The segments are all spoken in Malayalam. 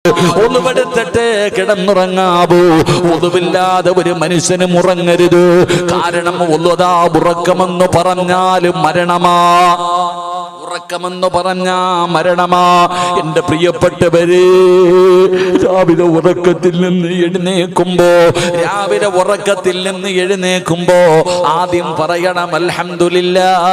ഒന്നുപെടുത്തിട്ട് കിടന്നുറങ്ങാവൂ. ഒന്നുമില്ലാതെ ഒരു മനുഷ്യനും ഉറങ്ങരുത്. കാരണം ഒന്നുതാ ഉറക്കമെന്ന് പറഞ്ഞാൽ മരണമാ. ഉറക്കമെന്ന് പറഞ്ഞാ മരണമാ. എന്റെ പ്രിയപ്പെട്ടവര്, രാവിലെ ഉറക്കത്തിൽ നിന്ന് എഴുന്നേക്കുമ്പോ ആദ്യം പറയണം അൽഹംദുലില്ലാഹ്.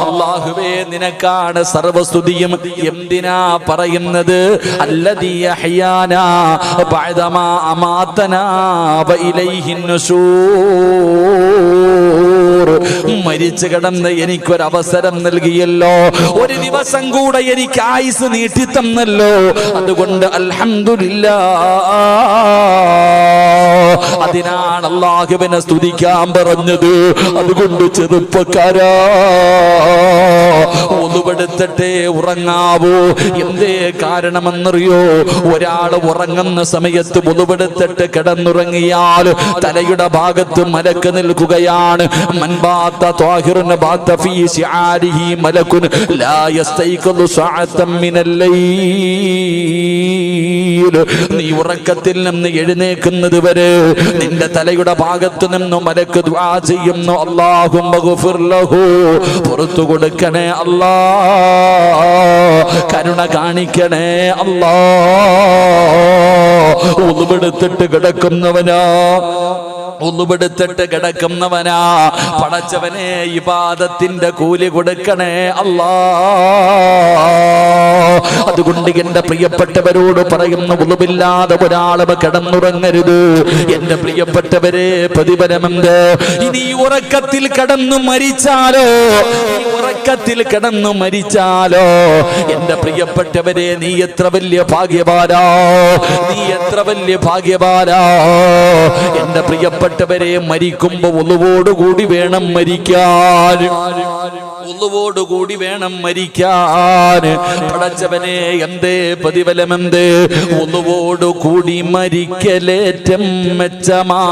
അല്ലാഹുവേ, നിനക്കാണ് സർവസ്തുതിയും. എന്തിനാ പറയുന്നത്? അല്ലദീ അഹ്യാനാ ബഅദമാ അമാതനാ വഇലൈഹിൻ നുശൂർ. മരിച്ചു കിടന്ന് എനിക്കൊരവസരം നൽകിയല്ലോ, ഒരു ദിവസം കൂടെ എനിക്ക് ആയുസ് നീട്ടിത്തന്നല്ലോ. അതുകൊണ്ട് അൽഹംദുലില്ലാഹ്. അതിനാണ് അല്ലാഹുവിനെ സ്തുതിക്കാൻ പറഞ്ഞത്. അതുകൊണ്ട് ചെറുപ്പക്കാരാ, ഒന്നുപെടുത്തിട്ടേ ഉറങ്ങാവൂ. എന്തേ കാരണമെന്നറിയോ? ഒരാൾ ഉറങ്ങുന്ന സമയത്ത് ഒന്നുപെടുത്തിട്ട് കിടന്നുറങ്ങിയാൽ തലയുടെ ഭാഗത്ത് മലക്ക് നിൽക്കുകയാണ്. മൻബാത്ത ത്വാഹിറുൻ ബാത്ത ഫീ ശിആരിഹി മലകുൻ ലാ യസ്തൈഖദു സഅതൻ മിനൽ ലൈൽ. നീ ഉറക്കത്തിൽ നിന്ന് എഴുന്നേൽക്കുന്നത് വരെ നിന്റെ തലയുടെ ഭാഗത്ത് നിന്ന് മലക്ക് ദുആ ചെയ്യുന്നു. അല്ലാഹുമ്മ ഗഫിർ ലഹു, പുറത്തു കൊടുക്കണേ അല്ലാ, കരുണ കാണിക്കണേ അല്ലാ. ഒന്നുപെടുത്തിട്ട് കിടക്കുന്നവനാ പടച്ചവനെ, ഇബാദത്തിന്റെ കൂലി കൊടുക്കണേ അല്ലാ. അതുകൊണ്ട് എന്റെ പ്രിയപ്പെട്ടവരോട് പറയുന്ന, ഉളുവില്ലാതെ ഒരാളും കിടന്നുറങ്ങരുത്. എന്റെ പ്രിയപ്പെട്ടവരെ, പ്രതിഫലമെന്ത്? ഇനി ഉറക്കത്തിൽ കിടന്നു മരിച്ചാലോ, എന്റെ പ്രിയപ്പെട്ടവരെ, നീ എത്ര വലിയ ഭാഗ്യവാനാ. എന്റെ പ്രിയപ്പെട്ടവരെ, മരിക്കുമ്പോ ഉളുവോടുകൂടി വേണം മരിക്കാൻ. പടച്ചവനെ, എന്തേ പ്രതിഫലമെന്ത്? ഉളുവോടുകൂടി മരിക്കലേറ്റം മെച്ചമാ.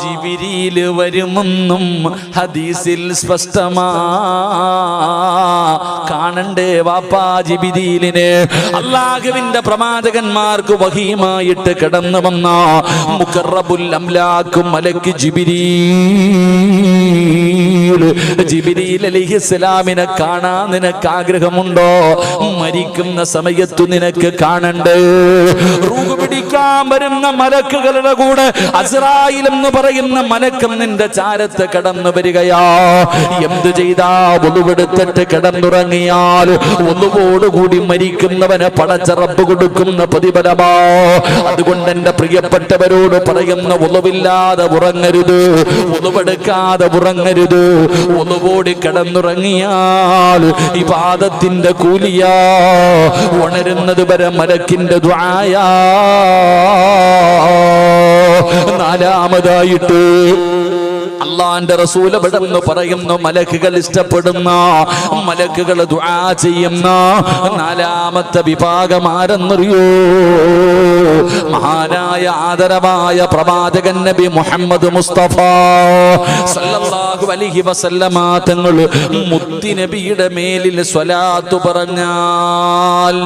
ജിബ്രീൽ വരുമെന്നും ഹദീസിൽ സ്പഷ്ടമാ. കാണണ്ടേ വാപ്പാ ജിബ്രീലിനെ? അല്ലാഹുവിന്റെ പ്രവാചകന്മാർക്ക് വഹീമായിട്ട് കടന്നു വന്ന മുഖറബുൽ അംലാക്ക് മലക്ക് ജിബ്രീൽ അലൈഹിസ്സലാമിനെ കാണാൻ നിനക്ക് ആഗ്രഹമുണ്ടോ? മരിക്കുന്ന സമയത്തു നിനക്ക് കാണണ്ടേ? റൂഹ് പിടിക്കാൻ വരുന്ന മലക്കുകളുടെ കൂടെ അസ്രായിൽ എന്ന് പറയുന്ന മലക്കും നിന്റെ ചാരത്ത് കടന്നു വരികയാ. എന്ത് ചെയ്താ? ഒന്നുപെടുത്തിട്ട് കിടന്നുറങ്ങിയാൽ ഒന്നുവോടുകൂടി മരിക്കുന്നവന് പടച്ച റബ്ബ് കൊടുക്കുന്ന പ്രതിഫലമാ. അതുകൊണ്ട് എന്റെ പ്രിയപ്പെട്ടവരോട് പറയുന്ന, ഒന്നുവില്ലാതെ ഉറങ്ങരുത്, ഒന്നുപെടുക്കാതെ ഉറങ്ങരുത്. ഒന്നുകൂടി കിടന്നുറങ്ങിയാൽ ഇബാദത്തിന്റെ കൂലിയാ. ഉണരുന്നത് വരെ മലക്കിന്റെ ദുആയാ. നാലാമതായിട്ട് അള്ളാന്റെ റസൂൽ എവിടെന്ന് പറയുന്നു, മലക്കുകൾ ഇഷ്ടപ്പെടുന്ന, മലക്കുകൾ ദുആ ചെയ്യുന്ന നാലാമത്തെ വിഭാഗം ആരെന്നറിയോ? മഹാനായ ആദരവായ പ്രവാചകൻ നബി മുഹമ്മദ് മുസ്തഫ സല്ലല്ലാഹു അലൈഹി വസല്ലമ തങ്ങൾ മുത്തി നബിയുടെ മേലിൽ സ്വലാത്ത് പറഞ്ഞാൽ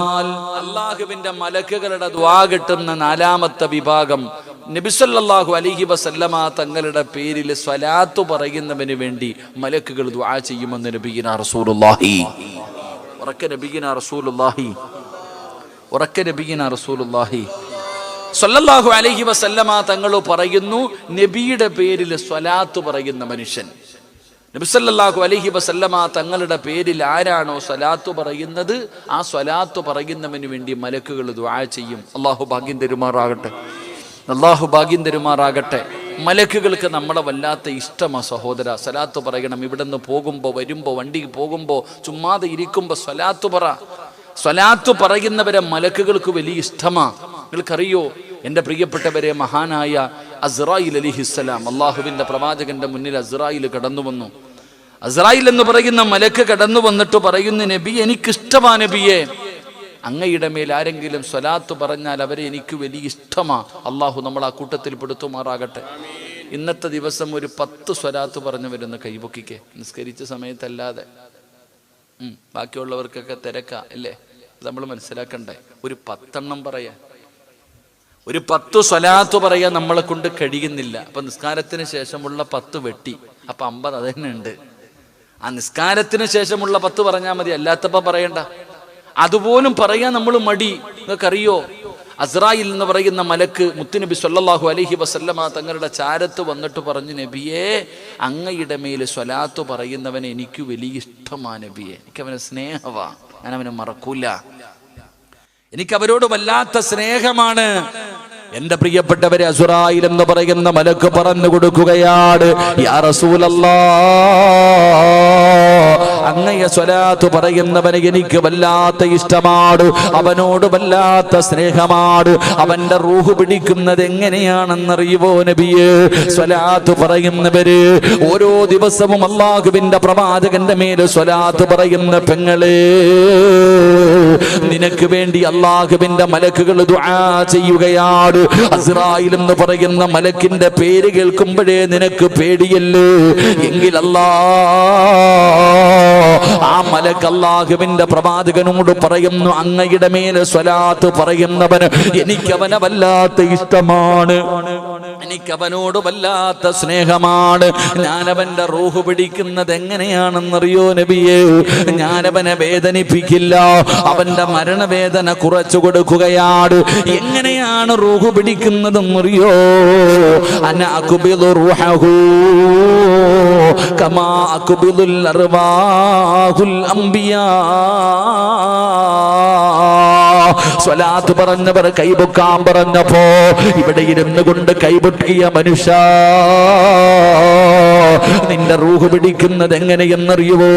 അല്ലാഹുവിന്റെ മലക്കുകളുടെ ദുആ കിട്ടുന്ന നാലാമത്തെ വിഭാഗം നബി സല്ലല്ലാഹു അലൈഹി വസല്ലമ തങ്ങളുടെ പേരിൽ സ്വലാത്ത് പറയുന്നവന് വേണ്ടി മലക്കുകൾ ദുആ ചെയ്യുമെന്ന് നബിയിന റസൂലുള്ളാഹി. നബിയിന റസൂലുള്ളാഹി സല്ലല്ലാഹു അലൈഹി വസല്ലമ തങ്ങൾ പറയുന്നു, നബിയുടെ പേരിൽ സ്വലാത്ത് പറയുന്ന മനുഷ്യൻ, നബി സല്ലല്ലാഹു അലൈഹി വസല്ലമ തങ്ങളുടെ പേരിൽ ആരാണോ സ്വലാത്ത് പറയുന്നത്, ആ സ്വലാത്ത് പറയുന്നവന് വേണ്ടി മലക്കുകൾ ദുആ ചെയ്യും. അല്ലാഹു ഭാഗ്യം തരുമാറാകട്ടെ. മലക്കുകൾക്ക് നമ്മളെ വല്ലാത്ത ഇഷ്ടമാ സഹോദര. സ്വലാത്ത് പറയണം. ഇവിടുന്ന് പോകുമ്പോൾ, വരുമ്പോൾ, വണ്ടിയിൽ പോകുമ്പോൾ, ചുമ്മാതെ ഇരിക്കുമ്പോൾ സ്വലാത്ത് പറയുന്നവരെ മലക്കുകൾക്ക് വലിയ ഇഷ്ടമാ. നിങ്ങൾക്കറിയോ എൻ്റെ പ്രിയപ്പെട്ടവരെ, മഹാനായ അസ്രായിൽ അലിഹിസ്സലാം, അള്ളാഹുവിൻ്റെ പ്രവാചകന്റെ മുന്നിൽ അസ്രായിൽ കടന്നു വന്നു. അസ്രായിൽ എന്ന് പറയുന്ന മലക്ക് കടന്നു വന്നിട്ട് പറയുന്നു, നബി, എനിക്കിഷ്ടമാ നബിയെ, അങ്ങയുടെ മേൽ ആരെങ്കിലും സ്വലാത്ത് പറഞ്ഞാൽ അവരെ എനിക്ക് വലിയ ഇഷ്ടമാ. അള്ളാഹു നമ്മൾ ആ കൂട്ടത്തിൽ പെടുത്തുമാറാകട്ടെ. ഇന്നത്തെ ദിവസം ഒരു 10 സ്വലാത്ത് പറഞ്ഞു വരുന്ന കൈപൊക്കിക്കെ, നിസ്കരിച്ച സമയത്തല്ലാതെ. ബാക്കിയുള്ളവർക്കൊക്കെ തിരക്കാ അല്ലേ? നമ്മൾ മനസ്സിലാക്കണ്ടേ? ഒരു 10 പറയാൻ, ഒരു 10 സ്വലാത്ത് പറയാൻ നമ്മളെ കൊണ്ട് കഴിയുന്നില്ല. അപ്പൊ നിസ്കാരത്തിന് ശേഷമുള്ള 10 വെട്ടി, അപ്പൊ 50 അത് തന്നെ ഉണ്ട്. ആ നിസ്കാരത്തിന് ശേഷമുള്ള 10 പറഞ്ഞാൽ മതി, അല്ലാത്തപ്പോ പറയണ്ട. അതുപോലും പറയാൻ നമ്മൾ മടി. നിങ്ങൾക്കറിയോ, അസ്രായിൽ എന്ന് പറയുന്ന മലക്ക് മുത്തുനബി സല്ലല്ലാഹു അലൈഹി വസല്ലമ തങ്ങളുടെ ചാരത്ത് വന്നിട്ട് പറഞ്ഞു, നബിയേ, അങ്ങയുടെ മേല് സ്വലാത്ത് പറയുന്നവനെ എനിക്ക് വലിയ ഇഷ്ടമാ നബിയെ, എനിക്കവനെ സ്നേഹവാ, ഞാൻ അവനെ മറക്കൂല, എനിക്കവരോട് വല്ലാത്ത സ്നേഹമാണ്. എന്റെ പ്രിയപ്പെട്ടവരെ, അസ്രായിൽ എന്ന് പറയുന്ന മലക്ക് പറഞ്ഞു കൊടുക്കുകയാണ്, യാ റസൂലല്ലാഹ്, അങ്ങയെ സ്വലാത്ത് പറയുന്നവനെ എനിക്ക് വല്ലാത്ത ഇഷ്ടമാണ്, അവനോട് വല്ലാത്ത സ്നേഹമാണ്. അവന്റെ റൂഹ് പിടിക്കുന്നത് എങ്ങനെയാണെന്നറിയുവോ നബിയേ? സ്വലാത്ത് പറയുന്നവര് ഓരോ ദിവസവും അല്ലാഹുവിന്റെ പ്രവാചകന്റെ മേല് സ്വലാത്ത് പറയുന്ന പെങ്ങളെ, നിനക്ക് വേണ്ടി അല്ലാഹുവിന്റെ മലക്കുകൾ ദുആ ചെയ്യുകയാണ്. അസ്രായിൽ എന്ന് പറയുന്ന മലക്കിന്റെ പേര് കേൾക്കുമ്പോഴേ നിനക്ക് പേടിയല്ലേ? എങ്കിൽ ആ മലക്ക് അല്ലാഹുവിന്റെ പ്രവാചകനോട് പറയുന്നു, അങ്ങയുടെ മേലെ സ്വലാത്ത് പറയുന്നവന് എനിക്കവനെ വല്ലാത്ത ഇഷ്ടമാണ്, എനിക്കവനോട് വല്ലാത്ത സ്നേഹമാണ്. ഞാനവന്റെ റൂഹ് പിടിക്കുന്നത് എങ്ങനെയാണെന്നറിയോ നബിയേ? ഞാനവനെ വേദനിപ്പിക്കില്ല, അവന്റെ മരണവേദന കുറച്ചു കൊടുക്കുകയാണ്. എങ്ങനെയാണ് റൂഹ് പിടിക്കുന്നതെന്നറിയോ? അന അഖ്ബിദു റൂഹഹു കമാ അഖ്ബിദുൽ അർവാഹുൽ അംബിയാ. സ്വലാത്ത് പറഞ്ഞവർ കൈപൊക്കാൻ പറഞ്ഞപ്പോ ഇവിടെ ഇരുന്നു കൊണ്ട് കൈപൊട്ടിയ മനുഷ്യ, നിന്റെ റൂഹ് പിടിക്കുന്നത് എങ്ങനെയെന്നറിയുവോ?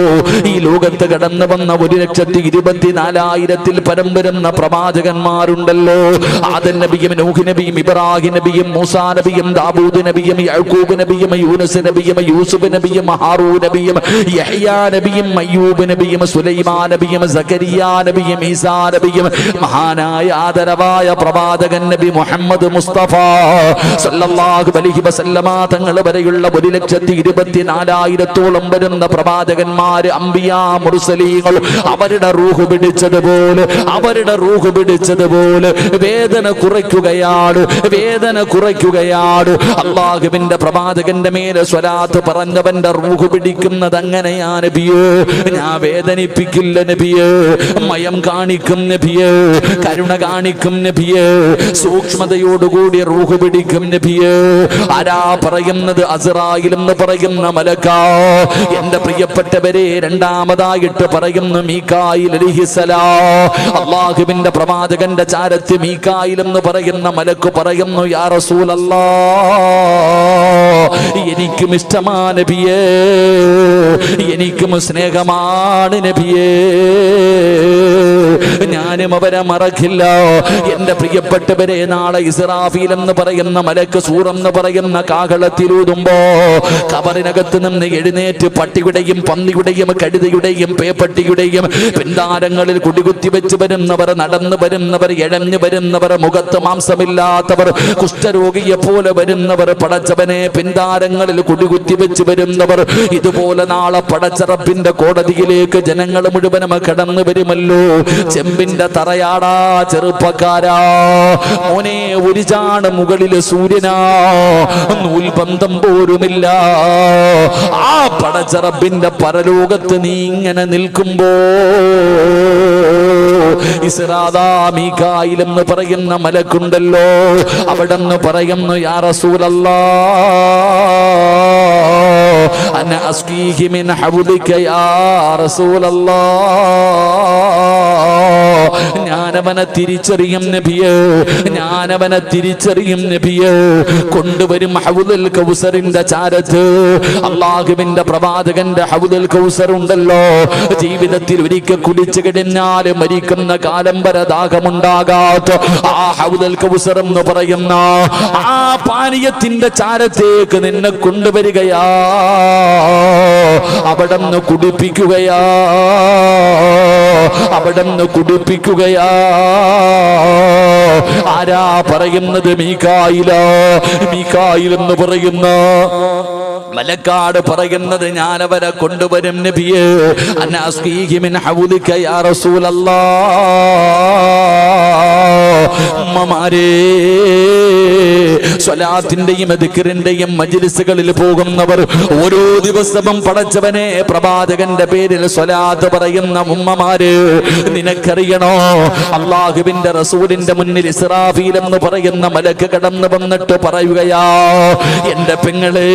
ഈ ലോകത്ത് കടന്നു വന്ന 1,24,000 പരം വരുന്ന പ്രവാചകന്മാരുണ്ടല്ലോ. ആദം നബിയും നൂഹ് നബിയും ഇബ്രാഹിം നബിയും മൂസാ നബിയും ദാവൂദ് നബിയും യഅ്കൂബ് നബിയും യൂനുസ് നബിയും യൂസുഫ് നബിയും ഹാറൂൻ നബിയും യഹ്യാ നബിയും അയ്യൂബ് നബിയും സുലൈമാൻ നബിയും സക്കരിയാ നബിയും ഈസാ നബിയും മഹാനായ ആദരവായ പ്രവാചകൻ നബി മുഹമ്മദ് മുസ്തഫ സല്ലല്ലാഹു അലൈഹി വസല്ലമ തങ്ങൾ വരെയുള്ള 1,24,000 വരുന്ന പ്രവാചകന്മാര്, അംബിയാ മുർസലീങ്ങൾ, അവരുടെ റൂഹ് പിടിച്ചതുപോലെ, അവരുടെ റൂഹ് പിടിച്ചതുപോലെ വേദന കുറയ്ക്കുകയാണ്, വേദന കുറയ്ക്കുകയാണ്. അല്ലാഹുവിന്റെ പ്രവാചകന്റെ മേലെ സ്വലാത്ത് പറഞ്ഞവന്റെ റൂഹ് പിടിക്കുന്നത് അങ്ങനെയാ നബിയേ. ഞാൻ വേദനിപ്പിക്കില്ല നബിയേ, മയം കാണിക്കും നബിയേ, കരുണ കാണിക്കും നബിയേ, സൂക്ഷ്മതയോടുകൂടി റൂഹ് പിടിക്കും നബിയേ. ആരാ പറയുന്നത്? അസ്രായിൽ എന്ന് പറയുന്ന മലക്കാ. എന്റെ പ്രിയപ്പെട്ടവരെ, രണ്ടാമതായിട്ട് പറയുന്നു മീകായിൽ അലൈഹിസ്സലാം. അല്ലാഹുവിന്റെ പ്രവാചകന്റെ ചാരത്ത് മീകായിൽ എന്ന് പറയുന്ന മലക്ക് പറയുന്നു, യാ റസൂലല്ലാഹ്, എനിക്കും ഇഷ്ടമാണ് നബിയേ, എനിക്കും സ്നേഹമാണ് നബിയേ, ഞാനും അവരെ മറക്കില്ല. എന്റെ പ്രിയപ്പെട്ടവരെ, നാളെ ഇസ്രാഫീൽ എന്ന് പറയുന്ന മലക്ക് സൂറെന്ന് പറയുന്ന കാഹളത്തിലൂതുമ്പോ കബറിനകത്ത് നിന്ന് എഴുന്നേറ്റ് പട്ടിയുടെയും പന്നിയുടെയും കഴുതയുടെയും പേപ്പട്ടിയുടെയും പിന്താരങ്ങളിൽ കുടികുത്തി വെച്ച് വരുന്നവർ, നടന്നു വരുന്നവർ, എഴഞ്ഞു വരുന്നവർ, മുഖത്ത് മാംസമില്ലാത്തവർ, കുഷ്ഠരോഗിയെ പോലെ വരുന്നവർ, പടച്ചവനെ പിന്താരങ്ങളിൽ കുടികുത്തി വെച്ച് വരുന്നവർ, ഇതുപോലെ നാളെ പടച്ചറപ്പിന്റെ കോടതിയിലേക്ക് ജനങ്ങൾ മുഴുവനും കടന്നു വരുമല്ലോ. ചെമ്പിന്റെ തറയാടാ ചെറുപ്പക്കാരാ, മോനെ, ഒരു ചാണ് മുകളില് സൂര്യനാ, നൂൽബന്ധം പോലുമില്ല. ആ പടച്ചറപ്പിന്റെ പരലോകത്ത് നീ ഇങ്ങനെ നിൽക്കുമ്പോ ഇസ്രാദാ മീകായിൽ എന്ന് പറയുന്ന മലക്കുണ്ടല്ലോ, അവിടെന്ന് പറയുന്നു, യാ റസൂലല്ലാഹ്, അന അസ്കീഹി മിൻ ഹൗദിക യാ റസൂലല്ലാഹ്, ഞാനവനെ തിരിച്ചറിയും നബിയേ, ഞാനവനെ തിരിച്ചറിയും നബിയേ. കൊണ്ടുവരും ഹൗദുൽ കൗസറിന്റെ ചാരത്ത്. അല്ലാഹുവിന്റെ പ്രവാചകന്റെ ഹൗദുൽ കൗസർ ഉണ്ടല്ലോ, ജീവിതത്തിൽ ഒരിക്കൽ കുടിച്ചു കഴിഞ്ഞാൽ മരിക്കുന്ന കാലം വരെ ദാഹമുണ്ടാകാത്ത ആ ഹൗദുൽ കൗസർ എന്ന് പറയുന്ന ആ പാനീയത്തിന്റെ ചാരത്തേക്ക് നിന്നെ കൊണ്ടുവരികയാ, അവിടെന്ന് കുടിപ്പിക്കുകയാ, അവിടെന്ന് കുടിപ്പിക്കുകയാ. ആരാ പറയുന്നത്? മീകായില. മീകായിൽ എന്ന് പറയുന്ന മലക്കാട് പറയുന്നത് ഞാൻ അവരെ കൊണ്ടുവരും നബിയേ. അനാസ്ഖീഹി മിൻ ഹൗദിക യാ റസൂലല്ലാഹ്. ഉമ്മമാരേ, സ്വലാത്തിന്റെയും ദിക്റിന്റെയും മജ്ലിസുകളിൽ പോകുന്നവർ, ഓരോ ദിവസവും പടച്ചവനെ പ്രവാചകന്റെ പേരിൽ സ്വലാത്ത് പറയുന്ന ഉമ്മമാര്, നിനക്കറിയണോ അള്ളാഹുവിന്റെ റസൂലിന്റെ മുന്നിൽ ഇസ്രാഫീൽ എന്ന് പറയുന്ന മലക്ക് കടന്നു വന്നിട്ട് പറയുകയാ, എന്റെ പെങ്ങളെ,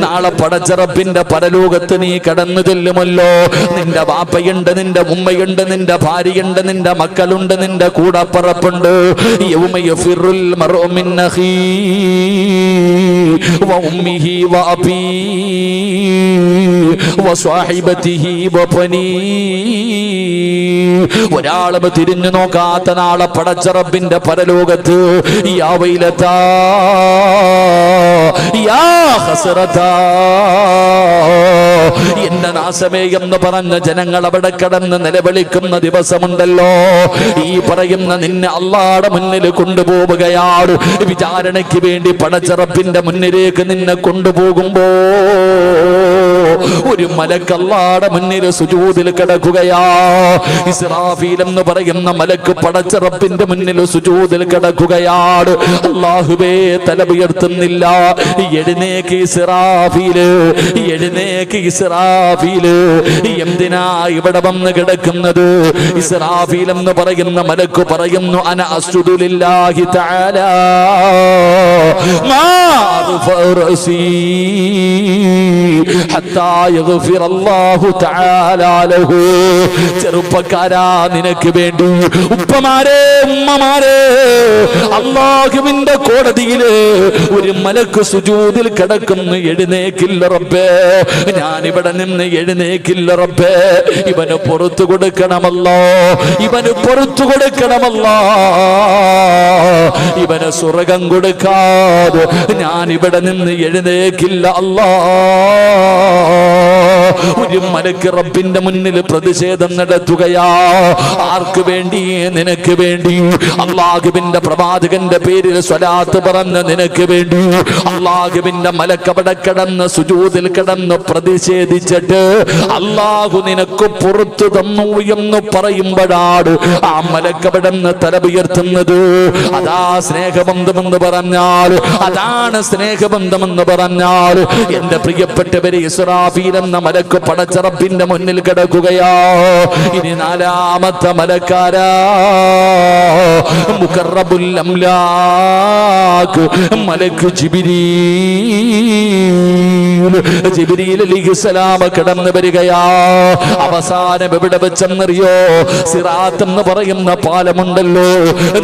നാളെ പടച്ചറപ്പിന്റെ പരലോകത്ത് നീ കടന്നു ചെല്ലുമല്ലോ. നിന്റെ വാപ്പയുണ്ട്, നിന്റെ ഉമ്മയുണ്ട്, നിന്റെ ഭാര്യയുണ്ട്, നിന്റെ മക്കളുണ്ട്, നിന്റെ കൂടപ്പറപ്പുണ്ട്. യൗമ യഫിറുൽ മർഉ മിൻ അഖീ വ ഉമ്മിഹി വ അബീ വ സ്വഹിബതിഹി വ ബനീ. ഒരാളും തിരിഞ്ഞു നോക്കാത്ത നാളെ പടച്ചറപ്പിന്റെ പരലോകത്ത് യാ വൈലതാ യാ ഹസ്റതാ, എന്റെ നാശമേ എന്ന് പറഞ്ഞ ജനങ്ങൾ അവിടെ കടന്ന് നിലവിളിക്കുന്ന ദിവസമുണ്ടല്ലോ. ഈ പറയുന്ന നിന്നെ അള്ളാഹുവിന്റെ മുന്നിൽ കൊണ്ടുപോവുകയാണ്. വിചാരണയ്ക്ക് വേണ്ടി പടച്ചറപ്പിന്റെ മുന്നിലേക്ക് നിന്നെ കൊണ്ടുപോകുമ്പോ ഒരു മലക്ക് അള്ളാഹുവിന്റെ മുന്നിൽ സുജൂദിൽ കിടക്കുകയാ. ഇസ്രാഫീൽ എന്ന് പറയുന്ന മലക്ക് പടച്ചറപ്പിന്റെ മുന്നിൽ സുജൂദിൽ കിടക്കുകയാണ്. അല്ലാഹുവേ, തല ഉയർത്തുന്നില്ല. എഴുന്നേക്ക് ഇസ്രാഫീല്, എഴുന്നേക്ക് ഇസ്രാഫീല്. എന്തിനാ ഇവിടെ വന്ന് കിടക്കുന്നത്? ഇസ്രാഫീൽ എന്ന് പറയുന്ന മലക്ക് പറയുന്നു, അന അസ്ജുദു ലില്ലാഹി തആല മാ അർഫഉ റഅസി ഹത്താ യഗ്ഫിറ അല്ലാഹു തആല ലഹു. ചെറുപ്പക്കാരാ, നിനക്ക് വേണ്ടി, ഉപ്പമാരെ, ഉമ്മമാരെ, അല്ലാഹുവിന്റെ കോടതിയില് ഒരു മലക്ക് സുജൂദിൽ കിടക്കുന്നു. എഴുന്നേക്കില്ല റബ്ബേ, ഞാൻ ഇവിടെ നിന്ന് എഴുന്നേക്കില്ല റബ്ബേ. ഇവന് പുറത്തു കൊടുക്കണമല്ലോ, ഇവന് പുറത്തു കൊടുക്കണമല്ലോ. ഇവന് സ്വർഗം കൊടുക്കാതെ ഞാൻ ഇവിടെ നിന്ന് എഴുന്നേക്കില്ല അല്ലാ. ഒരു മലക്ക് റബ്ബിന്റെ മുന്നിൽ പ്രതിഷേധം നടത്തുകയാ. ആർക്ക് വേണ്ടി? നിനക്ക് വേണ്ടി. അല്ലാഹുവിന്റെ പ്രവാചകന്റെ പേരിൽ സ്വലാത്ത് പറഞ്ഞ നിനക്ക് വേണ്ടി. അല്ലാഹുവിന്റെ മലക്ക് അവിടെ കിടന്ന് സുജൂദിൽ കിടന്ന് പ്രതിഷേധിച്ചിട്ട് അല്ലാഹു നിനക്ക് പുറത്തു തന്നു എന്ന് പറയുമ്പോഴാണ് ആ മലക്ക് അവിടെ നിന്ന് തല ഉയർത്തുന്നത്. അതാ സ്നേഹബന്ധമെന്ന് പറഞ്ഞാൽ, അതാണ് സ്നേഹബന്ധമെന്ന് പറഞ്ഞാൽ. എന്റെ പ്രിയപ്പെട്ടവരെ, ഇസ്രാഫീൽ എന്ന മലക്ക് പടച്ചറപ്പിന്റെ മുന്നിൽ കിടക്കുകയാ. ഇനി നാലാമത്തെ മലക്കാരാ, മുഖറബുൽ അംലാക്ക് മലക്ക് ജിബ്രീൽ. ജിബ്രീൽ അലൈഹിസ്സലാം കടന്നു വരികയാ. അവസാനം എവിടെ വെച്ചെന്നറിയോ? സിറാത്ത് എന്ന് പറയുന്ന പാലമുണ്ടല്ലോ,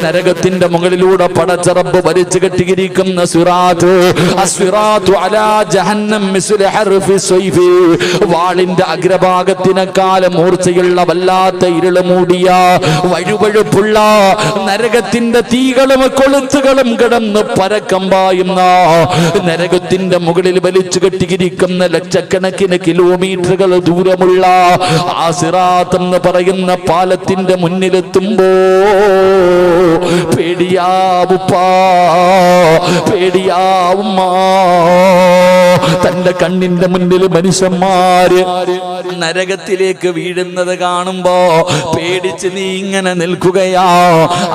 നരകത്തിന്റെ മുകളിലൂടെ പടച്ചറപ്പ് വലിച്ചു കെട്ടിയിരിക്കുന്ന സിറാത്ത്. അസ്വിറാത്തു അലാ ജഹന്നം മിസ്ലു ഹർഫി സൈഫി. വാളിന്റെ അഗ്രഭാഗത്തിനേക്കാളും മൂർച്ചയുള്ള വല്ലാത്ത ഇരുള് മൂടിയ വഴുവഴുപ്പുള്ള നരകത്തിന്റെ തീകളും കൊളുത്തുകളും കിടന്ന് പരക്കം പായുന്ന നരകത്തിന്റെ മുകളിൽ വലിച്ചു കെട്ടിയിരിക്കുന്ന ലക്ഷക്കണക്കിന് കിലോമീറ്ററുകൾ ദൂരമുള്ള ആ സിറാത്ത് എന്ന് പറയുന്ന പാലത്തിന്റെ മുന്നിലെത്തുമ്പോ പേടിയാവുപ്പാ, പേടിയാവുമ്മ. തന്റെ കണ്ണിന്റെ മുന്നിൽ മനുഷ്യന്മാര് നരകത്തിലേക്ക് വീഴുന്നത് കാണുമ്പോ പേടിച്ച് നീ ഇങ്ങനെ നിൽക്കുകയാ.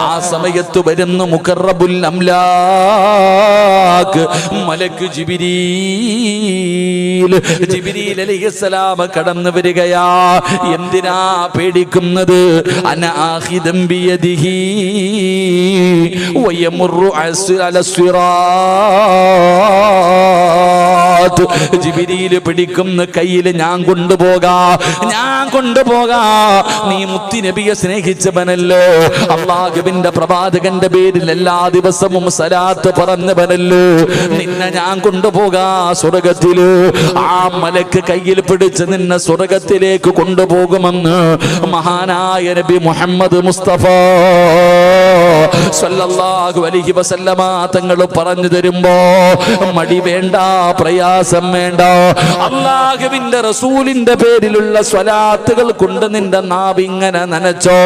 ആ സമയത്ത് വരുന്നു മുഖറബുൽ അംലാക്ക് മലക്ക് ജിബ്രീൽ. ജിബ്രീൽ അലൈഹിസ്സലാം കടന്നു വരികയാ. എന്തിനാ പേടിക്കുന്നത്? അന ആഖിദം ബിയദിഹി വയമുറു അലസ്സിറാത്ത്. ജിബ്രീൽ പിടിക്കുന്ന കയ്യിൽ ഞാൻ കൊണ്ടുപോകാ, ഞാൻ കൊണ്ടുപോകാ. നീ മുത്തി നബിയെ സ്നേഹിച്ചവനല്ലോ, അല്ലാഹുവിന്റെ പ്രവാചകന്റെ പേരിൽ എല്ലാ ദിവസവും സലാത്ത് പറഞ്ഞവനല്ലോ. നിന്നെ ഞാൻ കൊണ്ടുപോകാ സ്വർഗത്തില്. ആ മലക്ക് കയ്യിൽ പിടിച്ച് നിന്നെ സ്വർഗത്തിലേക്ക് കൊണ്ടുപോകുമെന്ന് മഹാനായ നബി മുഹമ്മദ് മുസ്തഫ സല്ലല്ലാഹു അലൈഹി വസല്ലമ തങ്ങൾ പറഞ്ഞു തരുമ്പോ മടി വേണ്ട, പ്രയാ പ്രയാസം വേണ്ട. അല്ലാഹുവിന്റെ റസൂലിന്റെ പേരിലുള്ള സ്വലാത്തുകൾ കൊണ്ട് നിന്റെ നാവ് ഇങ്ങനെ നനച്ചോ.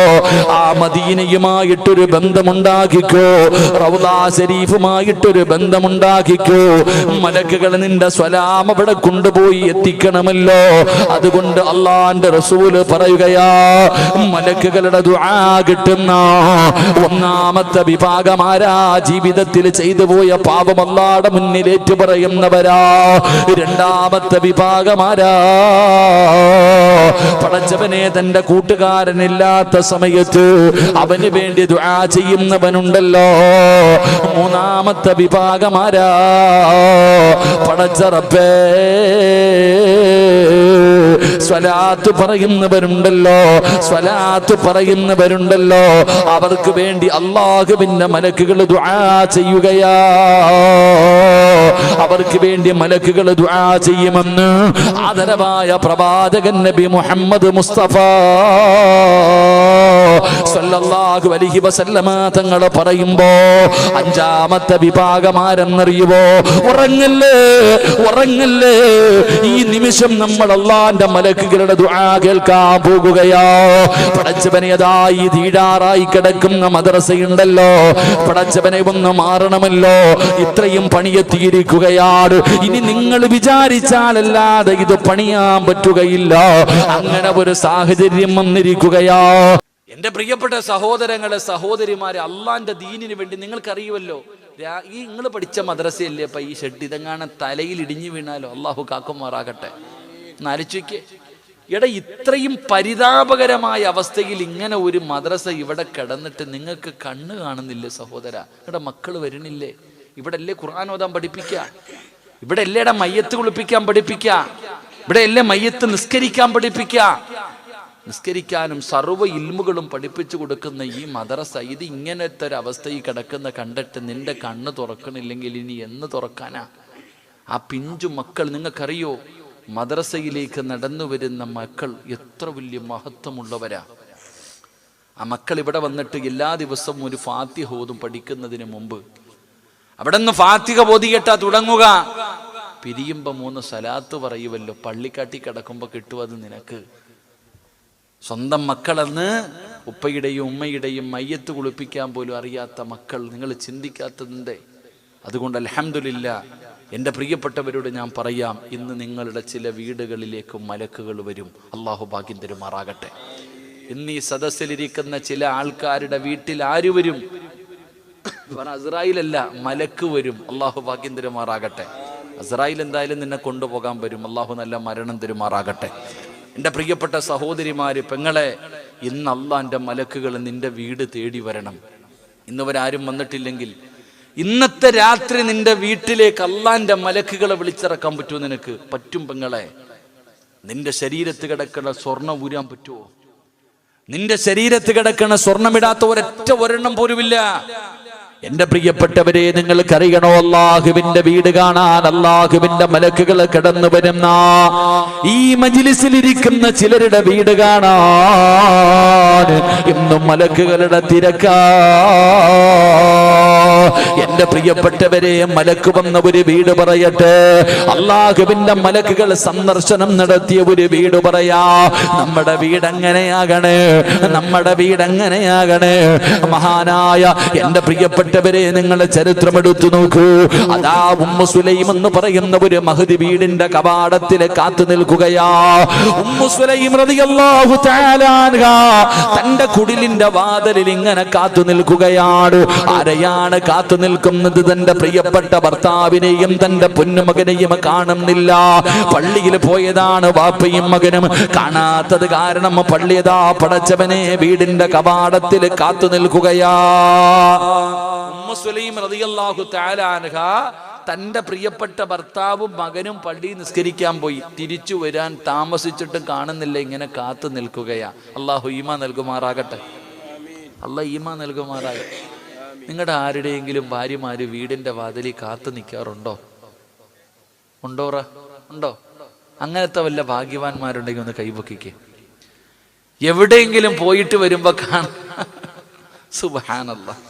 ആ മദീനയുമായിട്ടൊരു ബന്ധമുണ്ടാക്കിക്കോ, റൗള ശരീഫുമായിട്ടൊരു ബന്ധമുണ്ടാക്കിക്കോ. മലക്കുകൾ നിന്റെ സ്വലാം അവിടെ കൊണ്ടുപോയി എത്തിക്കണമല്ലോ. അതുകൊണ്ട് അള്ളാന്റെ റസൂല് പറയുകയാ, മലക്കുകളുടെ ദുആ കിട്ടുന്ന ഒന്നാമത്തെ വിഭാഗമാരാ ജീവിതത്തിൽ ചെയ്തു പോയ പാപം അല്ലാഹുവിന്റെ മുന്നിൽ ഏറ്റു പറയുന്നവരാ. രണ്ടാമത്തെ വിഭാഗമാരാ പടച്ചവനെ തന്റെ കൂട്ടുകാരനില്ലാത്ത സമയത്ത് അവന് വേണ്ടി ദുആ ചെയ്യുന്നവനുണ്ടല്ലോ. മൂന്നാമത്തെ വിഭാഗമാരാ പടച്ച റബ്ബേ സ്വലാത്ത് പറയുന്നവരുണ്ടല്ലോ, സ്വലാത്ത് പറയുന്നവരുണ്ടല്ലോ. അവർക്ക് വേണ്ടി അല്ലാഹുവിന്റെ മലക്കുകൾ ദുആ ചെയ്യുകയാ. അവർക്ക് വേണ്ടി മലക്കുകൾ ദുആ ചെയ്യുമെന്ന് ആദരവായ പ്രവാചകൻ നബി മുഹമ്മദ് മുസ്തഫ സല്ലല്ലാഹു അലൈഹി വസല്ലമ തങ്ങൾ പറയുമ്പോ അഞ്ചാമത്തെ വിഭാഗമാരെന്നറിയുവോ? ഉറങ്ങല്ലേ, ഉറങ്ങല്ലേ. ഈ നിമിഷം നമ്മൾ അല്ലാഹുവിന്റെ മലക്കുകളുടെ ദുആ കേൾക്കാൻ പോകുകയാ. പടച്ചവനെ അതാ ഈ തീടാറായി കിടക്കുന്ന മദ്രസയുണ്ടല്ലോ, പടച്ചവനെ ഒന്ന് മാറണമല്ലോ. ഇത്രയും പണിയെത്തിയിരിക്കുകയാണ്. ഇനി നിങ്ങൾ വിചാരിച്ചാലല്ലാതെ ഇത് പണിയാൻ പറ്റുകയില്ല. അങ്ങനെ ഒരു സാഹചര്യം വന്നിരിക്കുകയാ. എന്റെ പ്രിയപ്പെട്ട സഹോദരങ്ങളെ, സഹോദരിമാരെ, അള്ളാന്റെ ദീനിന് വേണ്ടി നിങ്ങൾക്കറിയുമല്ലോ, ഈ നിങ്ങൾ പഠിച്ച മദ്രസയല്ലേ അപ്പൊ ഈ ഷെഡ്, ഇതെങ്ങാനും തലയിൽ ഇടിഞ്ഞു വീണാലോ, അള്ളാഹു കാക്കുമാറാകട്ടെ. നരച്ചുക്ക് എടാ, ഇത്രയും പരിതാപകരമായ അവസ്ഥയിൽ ഇങ്ങനെ ഒരു മദ്രസ ഇവിടെ കിടന്നിട്ട് നിങ്ങൾക്ക് കണ്ണ് കാണുന്നില്ലേ സഹോദര? ഇവിടെ മക്കൾ വരുന്നില്ലേ? ഇവിടെ അല്ലേ ഖുർആൻ ഓതാൻ പഠിപ്പിക്കുക? ഇവിടെ അല്ലേടാ മയ്യത്ത് കുളിപ്പിക്കാൻ പഠിപ്പിക്കുക? ഇവിടെ അല്ലേ മയ്യത്ത് നിസ്കരിക്കാൻ പഠിപ്പിക്കുക? നിസ്കരിക്കാനും സർവ്വ ഇൽമുകളും പഠിപ്പിച്ചു കൊടുക്കുന്ന ഈ മദ്രസ ഇത് ഇങ്ങനത്തെ ഒരു അവസ്ഥയിൽ കിടക്കുന്ന കണ്ടിട്ട് നിന്റെ കണ്ണ് തുറക്കണില്ലെങ്കിൽ ഇനി എന്ന് തുറക്കാനാ? ആ പിഞ്ചു മക്കൾ, നിങ്ങൾക്കറിയോ മദ്രസയിലേക്ക് നടന്നു വരുന്ന മക്കൾ എത്ര വലിയ മഹത്വമുള്ളവരാ. ആ മക്കൾ ഇവിടെ വന്നിട്ട് എല്ലാ ദിവസവും ഒരു ഫാത്തിഹ ഓതും പഠിക്കുന്നതിന് മുമ്പ്. അവിടെ നിന്ന് ഫാത്തിഹ ഓതിയിട്ടാ തുടങ്ങുക. പിരിയുമ്പോ 3 സലാത്ത് പറയുമല്ലോ. പള്ളിക്കാട്ടി കിടക്കുമ്പോ കിട്ടും അത് നിനക്ക്. സ്വന്തം മക്കളെന്ന് ഉപ്പയുടെയും ഉമ്മയുടെയും മയ്യത്ത് കുളിപ്പിക്കാൻ പോലും അറിയാത്ത മക്കൾ, നിങ്ങൾ ചിന്തിക്കാത്തതിൻ്റെ. അതുകൊണ്ട് അൽഹംദുലില്ലാ, എൻ്റെ പ്രിയപ്പെട്ടവരോട് ഞാൻ പറയാം, ഇന്ന് നിങ്ങളുടെ ചില വീടുകളിലേക്ക് മലക്കുകൾ വരും. അള്ളാഹു ഭാഗ്യം തരുമാറാകട്ടെ. ഇന്ന് ഈ സദസ്സിലിരിക്കുന്ന ചില ആൾക്കാരുടെ വീട്ടിൽ ആര് വരും? അസ്രായേലല്ല, മലക്ക് വരും. അള്ളാഹു ഭാഗ്യം തരുമാറാകട്ടെ. അസ്രായേൽ എന്തായാലും നിന്നെ കൊണ്ടുപോകാൻ വരും. അള്ളാഹു നല്ല മരണം തരുമാറാകട്ടെ. എൻ്റെ പ്രിയപ്പെട്ട സഹോദരിമാര്, പെങ്ങളെ, ഇന്ന് അള്ളാന്റെ മലക്കുകൾ നിന്റെ വീട് തേടി വരണം. ഇന്നുവരാരും വന്നിട്ടില്ലെങ്കിൽ ഇന്നത്തെ രാത്രി നിന്റെ വീട്ടിലേക്ക് അള്ളാന്റെ മലക്കുകളെ വിളിച്ചിറക്കാൻ പറ്റുമോ? നിനക്ക് പറ്റും പെങ്ങളെ. നിന്റെ ശരീരത്ത് കിടക്കണ സ്വർണ്ണം ഊരാൻ പറ്റുമോ? നിന്റെ ശരീരത്ത് കിടക്കണ സ്വർണ്ണമിടാത്ത ഒരെണ്ണം പോലുമില്ല. എന്റെ പ്രിയപ്പെട്ടവരെ, നിങ്ങൾക്കറിയണോ, അല്ലാഹുവിന്റെ വീട് കാണാൻ അല്ലാഹുവിന്റെ മലക്കുകൾ കടന്നു വരുന്ന ഈ മജ്ലിസിലിരിക്കുന്ന ചിലരുടെ വീട് കാണാൻ ഇന്നും മലക്കുകളുടെ തിരക്കാ. എന്റെ പ്രിയപ്പെട്ടവരെ, മലക്ക് വന്ന ഒരു വീട് പറയട്ടെ. അല്ലാഹുവിന്റെ മലക്കുകൾ സന്ദർശനം നടത്തിയ ഒരു വീട് പറയാ. നമ്മുടെ വീട് എങ്ങനെയാകണേ, നമ്മുടെ വീട് എങ്ങനെയാകണേ. മഹാനായ എന്റെ പ്രിയപ്പെട്ടവരെ, നിങ്ങളുടെ ചരിത്രം എടുത്തു നോക്കൂ. അതാ ഉമ്മു സുലൈം എന്ന് പറയുന്ന ഒരു മഹദി വീടിന്റെ കവാടത്തിൽ കാത്തു നിൽക്കുകയാ. ഉമ്മു സുലൈം റളിയല്ലാഹു തആല അൻഹാ തന്റെ കുടിലിന്റെ വാതിലിൽ ഇങ്ങനെ കാത്തു നിൽക്കുകയാണ്. ആരെയാണ് കാത്തു നിൽക്കുന്നത്? തന്റെ പ്രിയപ്പെട്ട ഭർത്താവിനെയും തന്റെ പൊന്നുമകനെയും കാണുന്നില്ല. പള്ളിയിൽ പോയതാണ് വാപ്പയും മകനും. കാണാത്തത് കാരണം പള്ളിയതാ പടച്ചവനെ വീടിന്റെ കവാടത്തിൽ കാത്തു നിൽക്കുകയാ. ഉമ്മു സുലൈം റളിയല്ലാഹു തആല അൻഹാ തന്റെ പ്രിയപ്പെട്ട ഭർത്താവും മകനും പള്ളി നിസ്കരിക്കാൻ പോയി. തിരിച്ചു വരാൻ താമസിച്ചിട്ടും കാണുന്നില്ല. ഇങ്ങനെ കാത്തു നിൽക്കുകയാ. അല്ലാഹു ഈമാൻ നൽകുമാറാകട്ടെ. അല്ലാഹ് ഈമാൻ നൽകുമാറാകട്ടെ. നിങ്ങളുടെ ആരുടെയെങ്കിലും ഭാര്യമാര് വീടിന്റെ വാതിലിൽ കാത്തു നിൽക്കാറുണ്ടോ? ഉണ്ടോറ? ഉണ്ടോ? അങ്ങനത്തെ വല്ല ഭാഗ്യവാന്മാരുണ്ടെങ്കിൽ ഒന്ന് കൈപൊക്കിക്ക്. എവിടെയെങ്കിലും പോയിട്ട് വരുമ്പോ കാണാം. സുബ്ഹാനല്ലാഹ്.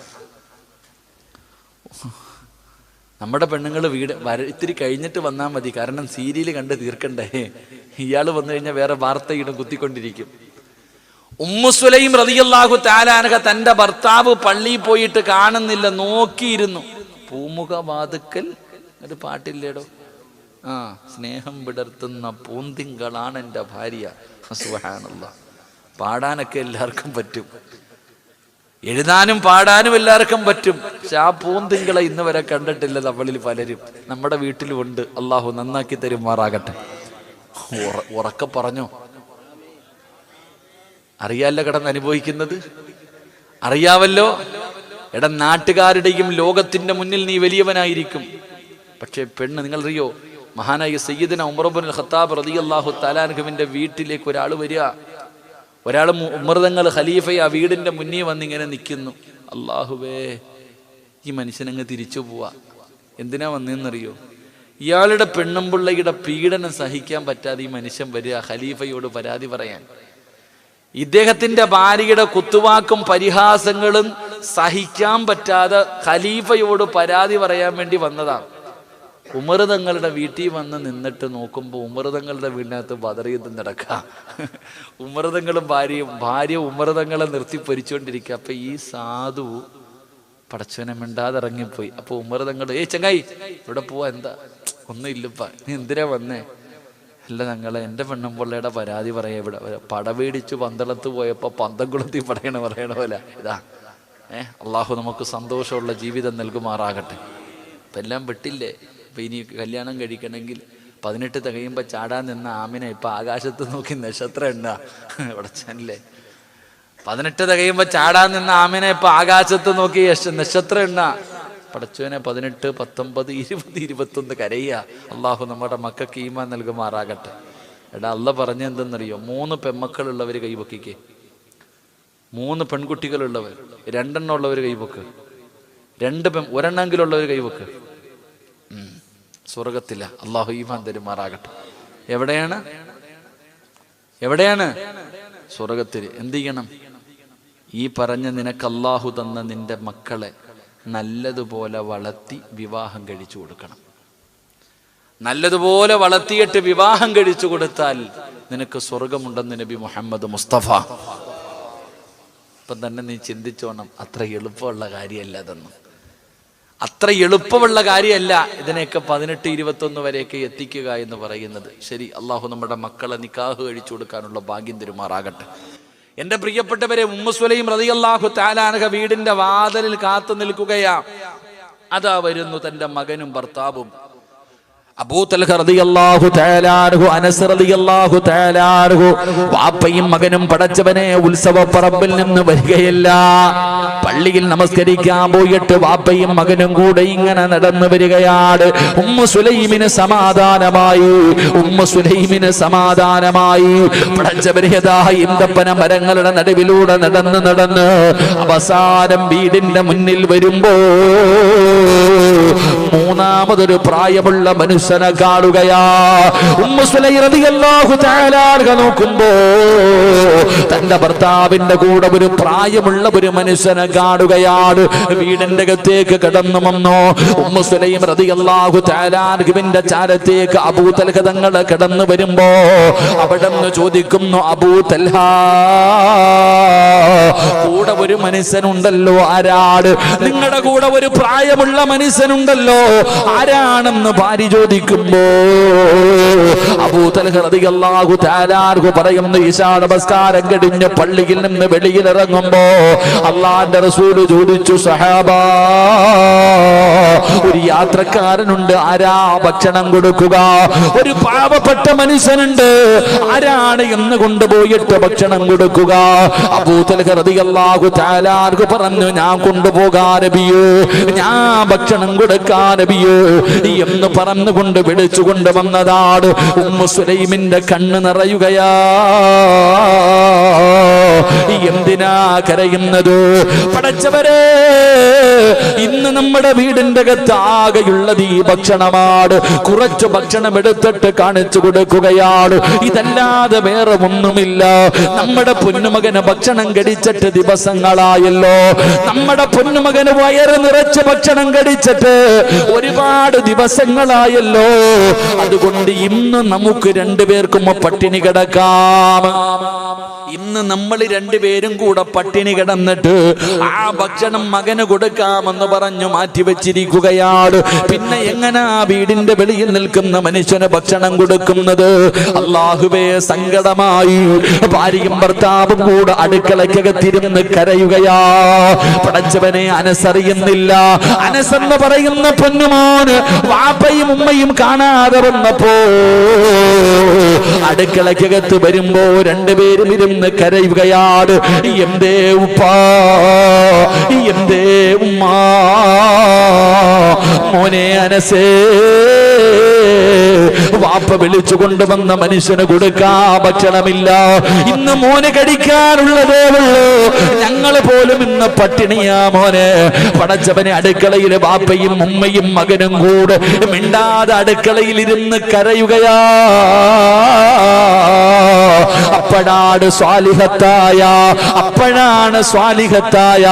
നമ്മുടെ പെണ്ണുങ്ങൾ ഇത്തിരി കഴിഞ്ഞിട്ട് വന്നാൽ മതി, കാരണം സീരിയൽ കണ്ട് തീർക്കണ്ടേ. ഇയാൾ വന്നു കഴിഞ്ഞാൽ വേറെ വാർത്തയിടും, കുത്തിക്കൊണ്ടിരിക്കും. ഉമ്മു സുലൈം റളിയല്ലാഹു തആല അൻഹ തന്റെ ഭർത്താവ് പള്ളിയിൽ പോയിട്ട് കാണുന്നില്ല, നോക്കിയിരുന്നു. പൂമുഖവാതുക്കൽ ഒരു പാട്ടില്ലേടോ, സ്നേഹം വിടർത്തുന്ന പൂന്തിങ്കളാണ് എൻ്റെ ഭാര്യ. സുബ്ഹാനല്ലാഹ്. പാടാനൊക്കെ എല്ലാവർക്കും പറ്റും, എഴുതാനും പാടാനും എല്ലാവർക്കും പറ്റും. പക്ഷെ ആ പൂന്തിങ്കളെ ഇന്ന് വരെ കണ്ടിട്ടില്ല നമ്മളിൽ പലരും. നമ്മുടെ വീട്ടിലും ഉണ്ട്. അള്ളാഹു നന്നാക്കി തരുമാറാകട്ടെ. ഉറക്കെ പറഞ്ഞോ. അറിയാല്ല കിടന്ന് അനുഭവിക്കുന്നത്, അറിയാവല്ലോ. നാട്ടുകാരുടെയും ലോകത്തിന്റെ മുന്നിൽ നീ വലിയവനായിരിക്കും. പക്ഷെ പെണ്ണ്, നിങ്ങളറിയോ, മഹാനായ സയ്യിദന ഉമർ ഇബ്നുൽ ഖത്താബ് റളിയല്ലാഹു തആല അൻഹുവിന്റെ വീട്ടിലേക്ക് ഒരാൾ വരിക. ഒരാൾ ഉമർ തങ്ങൾ ഖലീഫയെ ആ വീടിന്റെ മുന്നിൽ വന്നിങ്ങനെ നിൽക്കുന്നു. അല്ലാഹുവേ, ഈ മനുഷ്യനങ്ങ് തിരിച്ചു പോവാ. എന്തിനാ വന്നതെന്നറിയോ? ഇയാളുടെ പെണ്ണുമ്പിള്ളയുടെ പീഡനം സഹിക്കാൻ പറ്റാതെ ഈ മനുഷ്യൻ വരിക ഖലീഫയോട് പരാതി പറയാൻ. ഇദ്ദേഹത്തിന്റെ ഭാര്യയുടെ കുത്തുവാക്കും പരിഹാസങ്ങളും സഹിക്കാൻ പറ്റാതെ ഖലീഫയോട് പരാതി പറയാൻ വേണ്ടി വന്നതാണ്. ഉമർ തങ്ങളുടെ വീട്ടിൽ വന്ന് നിന്നിട്ട് നോക്കുമ്പോൾ ഉമർ തങ്ങളുടെ വീടിനകത്ത് ബദറിയുദ്ധം നടക്കുക. ഉമർ തങ്ങളും ഭാര്യ ഉമർ തങ്ങളെ നിർത്തി പൊരിച്ചുകൊണ്ടിരിക്കുക. അപ്പൊ ഈ സാധു പടച്ചവനെ മിണ്ടാതെ ഇറങ്ങിപ്പോയി. അപ്പൊ ഉമർ തങ്ങൾ, ചങ്ങായി ഇവിടെ പോവാ, എന്താ? ഒന്നും ഇല്ലപ്പ, നീ എന്തിനാ വന്നേ? അല്ല ഞങ്ങളെ, എൻ്റെ പെണ്ണുമ്പിള്ളയുടെ പരാതി പറയാം. ഇവിടെ പടവേടിച്ചു പന്തളത്ത് പോയപ്പോ പന്തംകുളത്തി പറയണ പോലെ ഇതാ. അള്ളാഹു നമുക്ക് സന്തോഷമുള്ള ജീവിതം നൽകുമാറാകട്ടെ. ഇപ്പം എല്ലാം വിട്ടില്ലേ. ഇപ്പം ഇനി കല്യാണം കഴിക്കണമെങ്കിൽ 18 തികയുമ്പോൾ ചാടാൻ നിന്ന ആമിന ഇപ്പം ആകാശത്ത് നോക്കി നക്ഷത്രം എണ്ണ. പടച്ചല്ലേ, 18 തികയുമ്പോൾ ചാടാൻ നിന്ന ആമിന ഇപ്പം ആകാശത്ത് നോക്കി നക്ഷത്രം എണ്ണ. പടച്ചവനെ 18, 19, 20, 21 കരയുക. അള്ളാഹു നമ്മുടെ മക്കൾക്ക് ഈമാൻ നൽകുമാറാകട്ടെ. അല്ല പറഞ്ഞെന്തെന്നറിയോ? 3 പെൺമക്കളുള്ളവർ കൈവക്കിക്കേ. 3 പെൺകുട്ടികളുള്ളവർ, 2 എണ്ണം ഉള്ളവർ കൈവക്ക്. 1 കൈവക്ക്. സ്വർഗത്തില്ല. അള്ളാഹു ഈമാൻ തരുമാറാകട്ടെ. എവിടെയാണ്? സ്വർഗത്തിൽ. എന്ത് ചെയ്യണം? ഈ പറഞ്ഞ നിനക്ക് അള്ളാഹു തന്ന നിന്റെ മക്കളെ നല്ലതുപോലെ വളർത്തി വിവാഹം കഴിച്ചു കൊടുക്കണം. നല്ലതുപോലെ വളർത്തിയിട്ട് വിവാഹം കഴിച്ചു കൊടുത്താൽ നിനക്ക് സ്വർഗമുണ്ടെന്ന് നബി മുഹമ്മദ് മുസ്തഫ. ഇപ്പം തന്നെ നീ ചിന്തിച്ചോണം, അത്ര എളുപ്പമുള്ള കാര്യമല്ല അതൊന്നും. അത്ര എളുപ്പമുള്ള കാര്യമല്ല ഇതിനെയൊക്കെ 18, 21 വരെയൊക്കെ എത്തിക്കുക എന്ന് പറയുന്നത്. ശരി, അള്ളാഹു നമ്മുടെ മക്കളെ നിക്കാഹ് കഴിച്ചു കൊടുക്കാനുള്ള ഭാഗ്യം തരുമാറാകട്ടെ. എൻ്റെ പ്രിയപ്പെട്ടവരെ, ഉമ്മു സുലൈം റളിയല്ലാഹു തആല അൻഹ വീടിന്റെ വാതിലിൽ കാത്തു നിൽക്കുകയാ. അതാ വരുന്നു തന്റെ മകനും ഭർത്താവും. അബൂ തൽഹ റളിയല്ലാഹു തആല അൻഹു, അനസ് റളിയല്ലാഹു തആല അൻഹു, വാപ്പയും മകനും പടച്ചവനെ ഉത്സവപ്പറമ്പിൽ നിന്ന് വരികയല്ല. പള്ളിയിൽ നമസ്കരിക്കാൻ പോയിട്ട് വാപ്പയും മകനും കൂടെ ഇങ്ങനെ നടന്നു വരികയാണ്. ഉമ്മു സുലൈമിന് സമാധാനമായി. പടച്ചവരേതായ ഈന്തപ്പന മരങ്ങളുടെ നടുവിലൂടെ നടന്ന് അവസാനം വീടിന്റെ മുന്നിൽ വരുമ്പോ മൂന്നാമതൊരു പ്രായമുള്ള മനുഷ്യനെ കാണുകയാ. ഉമ്മു സുലൈം റളിയല്ലാഹു തആല അൻഹ നോക്കുമ്പോ തന്റെ ഭർത്താവിന്റെ കൂടെ ഒരു പ്രായമുള്ള ഒരു മനുഷ്യനെ കാണുകയാണ്. വീടിന്റെ അകത്തേക്ക് കടന്നു വന്നു. ഉമ്മു സുലൈം റളിയല്ലാഹു തആല അൻഹുവിന്റെ ചാരത്തേക്ക് അബൂ തൽഹ തങ്ങൾ കടന്നു വരുമ്പോ അവിടെന്ന് ചോദിക്കുന്നു, അബൂ തൽഹ, കൂടെ ഒരു മനുഷ്യനുണ്ടല്ലോ, ആരാണ്? നിങ്ങളുടെ കൂടെ ഒരു പ്രായമുള്ള മനുഷ്യനുണ്ടല്ലോ, ആരാണെന്ന് ഭാര്യ ചോദിക്കുമ്പോ അബൂ തൽഹ റളിയല്ലാഹു തആല അൻഹു പറയുന്നു, ഇശാ നമസ്കാരം കഴിഞ്ഞ് പള്ളിയിൽ നിന്ന് വെളിയിലിറങ്ങുമ്പോ അല്ലാഹുവിന്റെ റസൂൽ ചോദിച്ചു, സഹാബാ, ഒരു യാത്രക്കാരനുണ്ട്, ആരാ ഭക്ഷണം കൊടുക്കുക? ഒരു പാവപ്പെട്ട മനുഷ്യനുണ്ട്, ആരാണ് എന്ന് കൊണ്ടുപോയിട്ട് ഭക്ഷണം കൊടുക്കുക? അബൂ തൽഹ റളിയല്ലാഹു തആല അൻഹു പറഞ്ഞു, ഞാൻ കൊണ്ടുപോകാൻ നബിയേ, ഞാൻ ഭക്ഷണം കൊടുക്കാൻ നബിയേ എന്ന് പറഞ്ഞുകൊണ്ട് വിളിച്ചുകൊണ്ട് വന്നതാണ്. ഉമ്മു സുലൈമിന്റെ കണ്ണ് നിറയുകയാ. എന്തിനാ കരയുന്നത്? പടച്ചവരെ, ഇന്ന് നമ്മുടെ വീടിന്റെ അകത്താകെയുള്ളത് ഈ ഭക്ഷണമാണ്. കുറച്ച് ഭക്ഷണം എടുത്തിട്ട് കാണിച്ചു കൊടുക്കുകയാണ്. ഇതല്ലാതെ വേറെ ഒന്നുമില്ല. നമ്മുടെ പൊന്നുമകന് ഭക്ഷണം കഴിച്ചിട്ട് ദിവസങ്ങളായല്ലോ. നമ്മുടെ പൊന്നുമകന് വയറ് നിറച്ച് ഭക്ഷണം കഴിച്ചിട്ട് ഒരുപാട് ദിവസങ്ങളായല്ലോ. അതുകൊണ്ട് ഇന്ന് നമുക്ക് രണ്ടുപേർക്കും പട്ടിണി കിടക്കാം. ഇന്ന് നമ്മൾ രണ്ടുപേരും കൂടെ പട്ടിണി കിടന്നിട്ട് ആ ഭക്ഷണം മകന് കൊടുക്കാമെന്ന് പറഞ്ഞു മാറ്റിവെച്ചിരിക്കുകയാണ്. പിന്നെ എങ്ങനാ വീടിന്റെ വെളിയിൽ നിൽക്കുന്ന മനുഷ്യന് ഭക്ഷണം കൊടുക്കുന്നത്? അല്ലാഹുവേ, സങ്കടമായി ഭാര്യയും ഭർത്താവും കൂടെ അടുക്കളയ്ക്കകത്തിരുന്ന് കരയുകയാ. പടച്ചവനെ, അനസറിയുന്നില്ല. അനസെന്ന് പറയുന്ന പൊന്നുമോന് വാപ്പയും ഉമ്മയും കാണാതെ വന്നപ്പോ അടുക്കളയ്ക്കകത്ത് വരുമ്പോ രണ്ടുപേരും ഇരുന്ന് കരയുകയാണ്. എന്തേ ഉപ്പാ, എന്തേ ഉമ്മ, മോനെ അനസേ, വാപ്പ വിളിച്ചു കൊണ്ടുവന്ന മനുഷ്യന് കൊടുക്കാൻ ഭക്ഷണമില്ല. ഇന്ന് മോന് കഴിക്കാനുള്ളതേ ഉള്ളൂ. ഞങ്ങള് പോലും ഇന്ന് പട്ടിണിയാ മോനെ. പടച്ചവനെ, അടുക്കളയില് വാപ്പയും ഉമ്മയും മകനും കൂടെ മിണ്ടാതെ അടുക്കളയിൽ ഇരുന്ന് കരയുകയാ. അപ്പോഴാണ് സ്വാലിഹത്തായ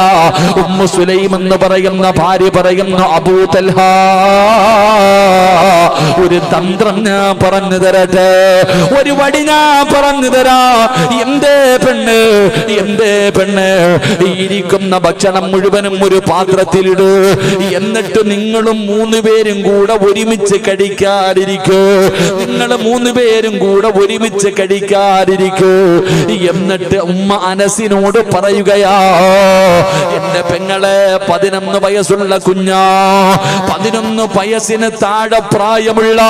ഉമ്മു സുലൈം എന്ന് പറയുന്ന ഭാര്യ പറയുന്നു, അബൂ തൽഹ, ഒരു തന്ത്രം ഞാൻ പറഞ്ഞു തരട്ടെ, ഒരു വടി ഞാൻ പറഞ്ഞു തരാ. എന്തേ പെണ്ണ്, ഇരിക്കുന്ന ഭക്ഷണം മുഴുവനും ഒരു പാത്രത്തിലിടൂ. എന്നിട്ട് നിങ്ങളും 3 പേരും കൂടെ ഒരുമിച്ച് കഴിക്കാതിരിക്കൂ. എന്നിട്ട് ഉമ്മ അനസിനോട് പറയുകയാ, എന്റെ പെങ്ങളെ, 11 വയസ്സുള്ള കുഞ്ഞാ, 11 വയസ്സിന് താഴെ പ്രായമുള്ള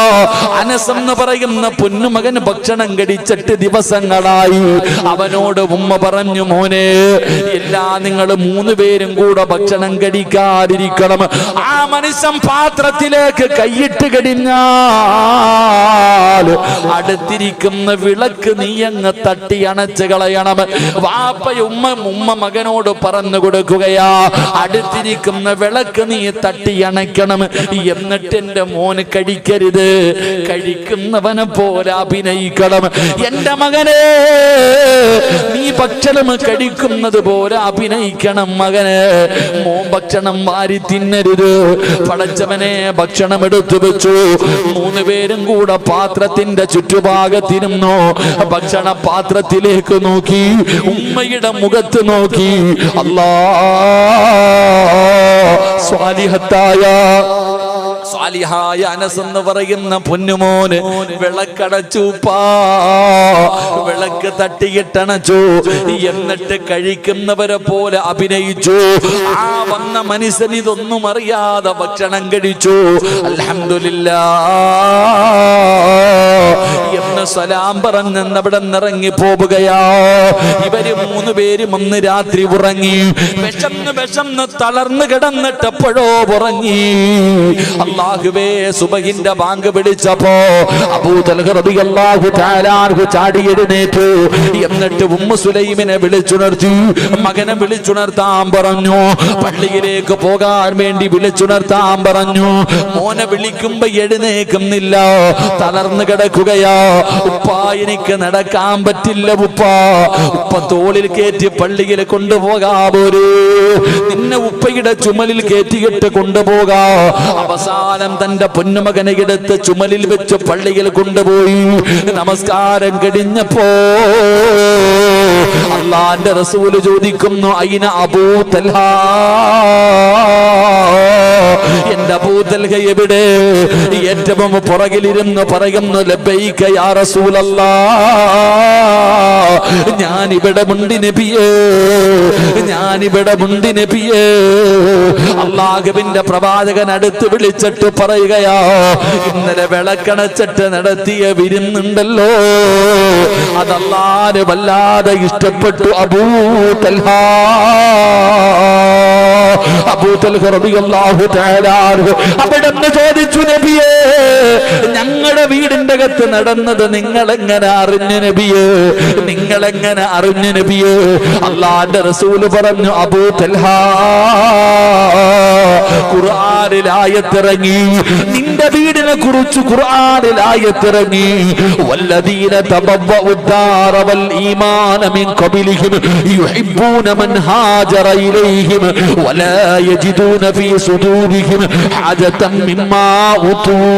അനസ് എന്ന് പറയുന്ന പൊന്നുമകൻ ഭക്ഷണം കഴിച്ചിട്ട് ദിവസങ്ങളായി. അവനോട് ഉമ്മ പറഞ്ഞു, മോനെ, നിങ്ങൾ 3 പേരും കൂടെ ഭക്ഷണം കഴിക്കാതിരിക്കണം. ആ മനുഷ്യൻ പാത്രത്തിലേക്ക് കൈയിട്ട് കഴിഞ്ഞാൽ അടുത്തിരിക്കുന്ന വിളക്ക് നീ അങ്ങ് തട്ടി അണച്ച് കളയണം. ഉമ്മ മകനോട് പറഞ്ഞു കൊടുക്കുകയാ, അടുത്തിരിക്കുന്ന വിളക്ക് നീ തട്ടി അണയ്ക്കണം. എന്നിട്ട് എന്റെ മോന് കഴിക്കരുത്, കഴിക്കുന്നവനെ പോലെ അഭിനയിക്കണം. എന്റെ മകനെ, നീ ഭക്ഷണം കഴിക്കുന്നത് പോലെ അഭിനയിക്കണം. മകനെ, മോൻ ഭക്ഷണം വാരി തിന്നരുത്. പടച്ചവനെ, ഭക്ഷണം എടുത്തു വെച്ചു. 3 പേരും കൂടെ പാത്രത്തിന്റെ ചുറ്റുഭാഗത്തിരുന്നു. ഭക്ഷണ പാത്രത്തിലേക്ക് നോക്കി, ഉമ്മയുടെ മുഖത്ത് നോക്കി. അല്ലാ, സ്വാലിഹായ അനസ് എന്ന് പറയുന്ന പൊന്നുമോന് വിളക്കടച്ചുപ്പാ, വിളക്ക് തട്ടിയിട്ടണച്ചു. എന്നിട്ട് കഴിക്കുന്നവരെ പോലെ അഭിനയിച്ചു. ആ വന്ന മനുഷ്യൻ ഇതൊന്നും അറിയാതെ ഭക്ഷണം കഴിച്ചു. അൽഹംദുലില്ലാഹ് എന്ന് സലാം പറഞ്ഞ് അവിടെ നിറങ്ങി പോവുകയാ. ഇവര് 3 പേരും ഒന്ന് രാത്രി ഉറങ്ങി. വിശന്ന് തളർന്നു കിടന്നിട്ട് എപ്പോഴോ ഉറങ്ങി. അല്ലാഹുവേ, സുബഹിന്റെ ബാങ്ക് വിളിച്ചപ്പോ അബൂ തൽഹ റളിയല്ലാഹു തആല അൻഹു ചാടി എഴുന്നേറ്റു. എന്നിട്ട് ഉമ്മു സുലൈമിനെ വിളിച്ചുണർത്തി. മകനെ വിളിച്ചുണർത്താൻ പറഞ്ഞു. പള്ളിയിലേക്ക് പോകാൻ വേണ്ടി വിളിച്ചുണർത്താൻ പറഞ്ഞു. മോനെ വിളിക്കുമ്പോ എഴുന്നേക്കുന്നില്ല, തളർന്നു കിടക്കുകയാ. ഉപ്പാ, എനിക്ക് നടക്കാൻ പറ്റില്ല ഉപ്പ തോളിൽ കയറ്റി പള്ളിയിൽ കൊണ്ടുപോകാവൂരേ, നിന്നെ ഉപ്പയുടെ ചുമലിൽ കയറ്റിയിട്ട് കൊണ്ടുപോകാ. അവസാനം തന്റെ പൊന്നുമകനെ എടുത്ത് ചുമലിൽ വെച്ച് പള്ളിയിൽ കൊണ്ടുപോയി. നമസ്കാരം കഴിഞ്ഞപ്പോ അല്ലാഹുവിന്റെ റസൂല് ചോദിക്കുന്നു, അയിന അബൂ തൽഹ, എന്റെ അബൂ തൽഹ എവിടെ? ഏറ്റവും പുറകിലിരുന്ന് പറയുന്നു, ലബ്ബൈക യാ റസൂലല്ലാഹ്, ഞാനിവിടെ മുണ്ടി നബിയേ, ഞാനിവിടെ മുണ്ടി നബിയേ. അല്ലാഹുവിന്റെ പ്രവാചകൻ അടുത്ത് വിളിച്ചിട്ട് പറയുകയാ, ഇന്നലെ വിളക്കണച്ചിട്ട് നടത്തിയ വിരുന്നുണ്ടല്ലോ, അത് അല്ലാഹുവിനെ വല്ലാതെ ഇഷ്ടപ്പെട്ടു. അബൂ തൽഹ റളിയല്ലാഹു തആല അവിടുന്ന് ചോദിച്ചു, നബിയേ, ഞങ്ങളുടെ വീടിന്റെ അകത്ത് നടന്നത് നിങ്ങളെങ്ങനെ അറിഞ്ഞു നബിയേ? നിങ്ങളെങ്ങനെ അറിഞ്ഞു നബിയേ? അല്ലാഹുവിന്റെ റസൂല് പറഞ്ഞു, അബൂ തൽഹ, ഖുർആനിൽ ആയത്തിറങ്ങി, നിന്റെ വീടിനെ കുറിച്ച് ഖുർആനിൽ ആയത്തിറങ്ങി. വല്ലദീന തബവ്വഉ الدار والإيمان من قبلهم يحبون من هاجر إليهم ولا يجدون في صدورهم حاجة مما أوتوا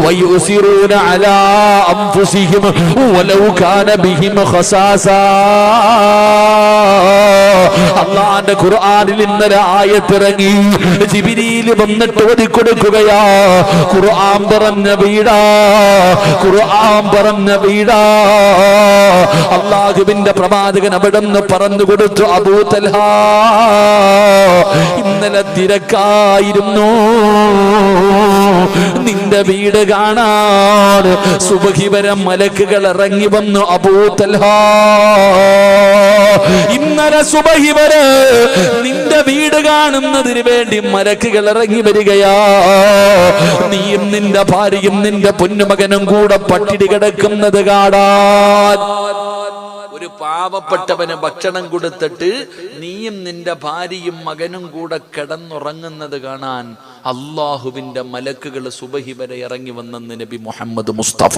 ويؤثرون على أنفسهم ولو كان بهم خصاصة. അല്ലാഹുവിന്റെ ഖുർആനിൽ ഇന്നലെ ആയത്തിറങ്ങി. ജിബ്രീൽ വന്നിട്ട് ഓതിക്കൊടുക്കുകയാ, ഖുർആൻ പറഞ്ഞ വീടാ, ഖുർആൻ പറഞ്ഞ വീടാ. അല്ലാഹുവിന്റെ പ്രവാചകൻ അവിടുന്ന് പറഞ്ഞു കൊടുത്തു, അബൂ തൽഹ, ഇന്നലെ തിരക്കായിരുന്നു, നിന്റെ വീട് കാണാൻ സുബഹി വരെ മലക്കുകൾ ഇറങ്ങി വന്നു. അബൂ തൽഹ, ഇന്നലെ സുബഹി വരെ നിന്റെ വീട് കാണുന്നതിന് വേണ്ടി മലക്കുകൾ ഇറങ്ങി വരികയാ. നീയും നിന്റെ ഭാര്യയും നിന്റെ പൊന്നുമകനും കൂടെ പട്ടിണി കിടക്കുന്നത് കാണാൻ. ഒരു പാവപ്പെട്ടവന് ഭക്ഷണം കൊടുത്തിട്ട് നീയും നിന്റെ ഭാര്യയും മകനും കൂടെ കിടന്നുറങ്ങുന്നത് കാണാൻ അള്ളാഹുവിന്റെ മലക്കുകൾ സുബഹി വരെ ഇറങ്ങി വന്നെന്ന് നബി മുഹമ്മദ് മുസ്തഫ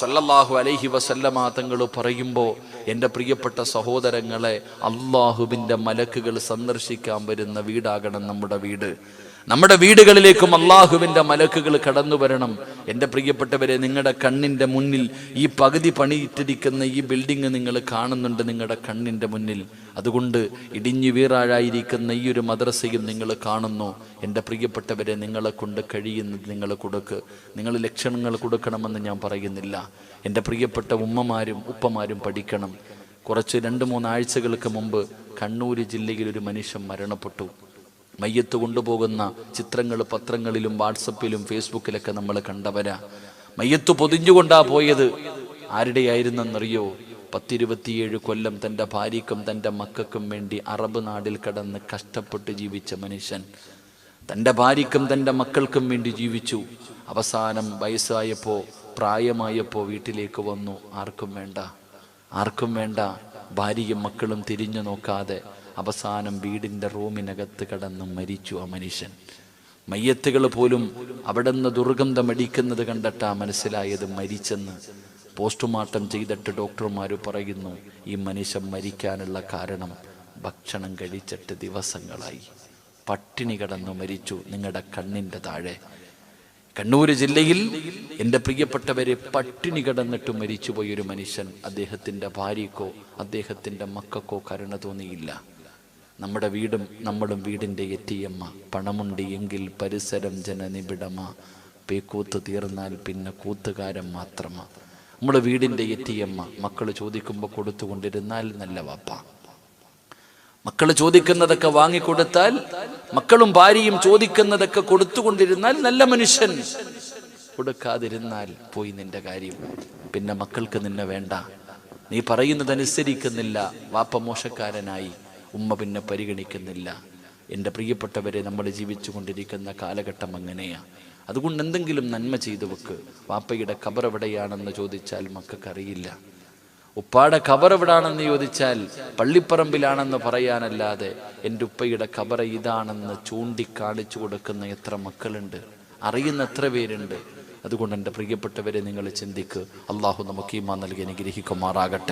സല്ലല്ലാഹു അലൈഹി വസല്ലമ തങ്ങൾ പറയുമ്പോൾ, എൻ്റെ പ്രിയപ്പെട്ട സഹോദരങ്ങളെ, അള്ളാഹുവിന്റെ മലക്കുകൾ സന്ദർശിക്കാൻ വരുന്ന വീടാകണം നമ്മുടെ വീട്. നമ്മുടെ വീടുകളിലേക്കും അള്ളാഹുവിന്റെ മലക്കുകൾ കടന്നു വരണം. എൻ്റെ പ്രിയപ്പെട്ടവരെ, നിങ്ങളുടെ കണ്ണിൻ്റെ മുന്നിൽ ഈ പകുതി പണിയിട്ടിരിക്കുന്ന ഈ ബിൽഡിംഗ് നിങ്ങൾ കാണുന്നുണ്ട്, നിങ്ങളുടെ കണ്ണിൻ്റെ മുന്നിൽ. അതുകൊണ്ട് ഇടിഞ്ഞു വീറാഴായിരിക്കുന്ന ഈ ഒരു മദ്രസയും നിങ്ങൾ കാണുന്നു. എൻ്റെ പ്രിയപ്പെട്ടവരെ, നിങ്ങളെ കൊണ്ട് കഴിയുന്നത് നിങ്ങൾ കൊടുക്ക്. നിങ്ങൾ ലക്ഷണങ്ങൾ കൊടുക്കണമെന്ന് ഞാൻ പറയുന്നില്ല. എൻ്റെ പ്രിയപ്പെട്ട ഉമ്മമാരും ഉപ്പമാരും പഠിക്കണം. കുറച്ച് 2-3 ആഴ്ചകൾക്ക് മുമ്പ് കണ്ണൂർ ജില്ലയിൽ ഒരു മനുഷ്യൻ മരണപ്പെട്ടു. മയ്യത്ത് കൊണ്ടുപോകുന്ന ചിത്രങ്ങൾ പത്രങ്ങളിലും വാട്സപ്പിലും ഫേസ്ബുക്കിലൊക്കെ നമ്മൾ കണ്ടവരാ. മയ്യത്ത് പൊതിഞ്ഞുകൊണ്ടാ പോയത്. ആരുടെയായിരുന്നെന്നറിയോ? 10-27 കൊല്ലം തൻ്റെ ഭാര്യയ്ക്കും തൻ്റെ മക്കൾക്കും വേണ്ടി അറബ് നാട്ടിൽ കടന്ന് കഷ്ടപ്പെട്ട് ജീവിച്ച മനുഷ്യൻ. തൻ്റെ ഭാര്യയ്ക്കും തൻ്റെ മക്കൾക്കും വേണ്ടി ജീവിച്ചു. അവസാനം വയസ്സായപ്പോൾ, പ്രായമായപ്പോൾ വീട്ടിലേക്ക് വന്നു. ആർക്കും വേണ്ട. ഭാര്യയും മക്കളും തിരിഞ്ഞു നോക്കാതെ അവസാനം വീടിൻ്റെ റൂമിനകത്ത് കടന്ന് മരിച്ചു ആ മനുഷ്യൻ. മയ്യത്തുകൾ പോലും അവിടെ നിന്ന് ദുർഗന്ധമടിക്കുന്നത് കണ്ടിട്ടാ മനസ്സിലായത് മരിച്ചെന്ന്. പോസ്റ്റ്മോർട്ടം ചെയ്തിട്ട് ഡോക്ടർമാർ പറയുന്നു, ഈ മനുഷ്യൻ മരിക്കാനുള്ള കാരണം ഭക്ഷണം കഴിച്ചിട്ട് ദിവസങ്ങളായി, പട്ടിണി കിടന്നു മരിച്ചു. നിങ്ങളുടെ കണ്ണിൻ്റെ താഴെ കണ്ണൂർ ജില്ലയിൽ എൻ്റെ പ്രിയപ്പെട്ടവരെ, പട്ടിണി കിടന്നിട്ട് മരിച്ചുപോയൊരു മനുഷ്യൻ. അദ്ദേഹത്തിൻ്റെ ഭാര്യക്കോ അദ്ദേഹത്തിൻ്റെ മക്കൾക്കോ കരുണ തോന്നിയില്ല. നമ്മുടെ വീടും നമ്മളും വീടിൻ്റെ എറ്റിയമ്മ. പണമുണ്ട് എങ്കിൽ പരിസരം ജനനിബിഡമ, പേക്കൂത്ത് തീർന്നാൽ പിന്നെ കൂത്തുകാരൻ മാത്രമാ. നമ്മുടെ വീടിൻ്റെ എറ്റിയമ്മ. മക്കൾ ചോദിക്കുമ്പോൾ കൊടുത്തുകൊണ്ടിരുന്നാൽ നല്ല വാപ്പ. മക്കൾ ചോദിക്കുന്നതൊക്കെ വാങ്ങിക്കൊടുത്താൽ, മക്കളും ഭാര്യയും ചോദിക്കുന്നതൊക്കെ കൊടുത്തുകൊണ്ടിരുന്നാൽ നല്ല മനുഷ്യൻ. കൊടുക്കാതിരുന്നാൽ പോയി നിന്റെ കാര്യം. പിന്നെ മക്കൾക്ക് നിന്നെ വേണ്ട. നീ പറയുന്നതനുസരിക്കുന്നില്ല, വാപ്പ മോശക്കാരനായി, ഉമ്മ പിന്നെ പരിഗണിക്കുന്നില്ല. എൻ്റെ പ്രിയപ്പെട്ടവരെ, നമ്മൾ ജീവിച്ചു കൊണ്ടിരിക്കുന്ന കാലഘട്ടം അങ്ങനെയാ. അതുകൊണ്ട് എന്തെങ്കിലും നന്മ ചെയ്തു വെക്ക്. വാപ്പയുടെ ഖബർ എവിടെയാണെന്ന് ചോദിച്ചാൽ മക്കൾക്കറിയില്ല. ഉപ്പാടെ ഖബർ എവിടാണെന്ന് ചോദിച്ചാൽ പള്ളിപ്പറമ്പിലാണെന്ന് പറയാനല്ലാതെ എൻ്റെ ഉപ്പയുടെ ഖബർ ഇതാണെന്ന് ചൂണ്ടിക്കാണിച്ചു കൊടുക്കുന്ന എത്ര മക്കളുണ്ട്, അറിയുന്ന എത്ര പേരുണ്ട്. അതുകൊണ്ട് എൻ്റെ പ്രിയപ്പെട്ടവരെ, നിങ്ങൾ ചിന്തിക്ക്. അള്ളാഹു നമുക്ക് ഈമാൻ നൽകി അനുഗ്രഹിക്കുമാറാകട്ടെ.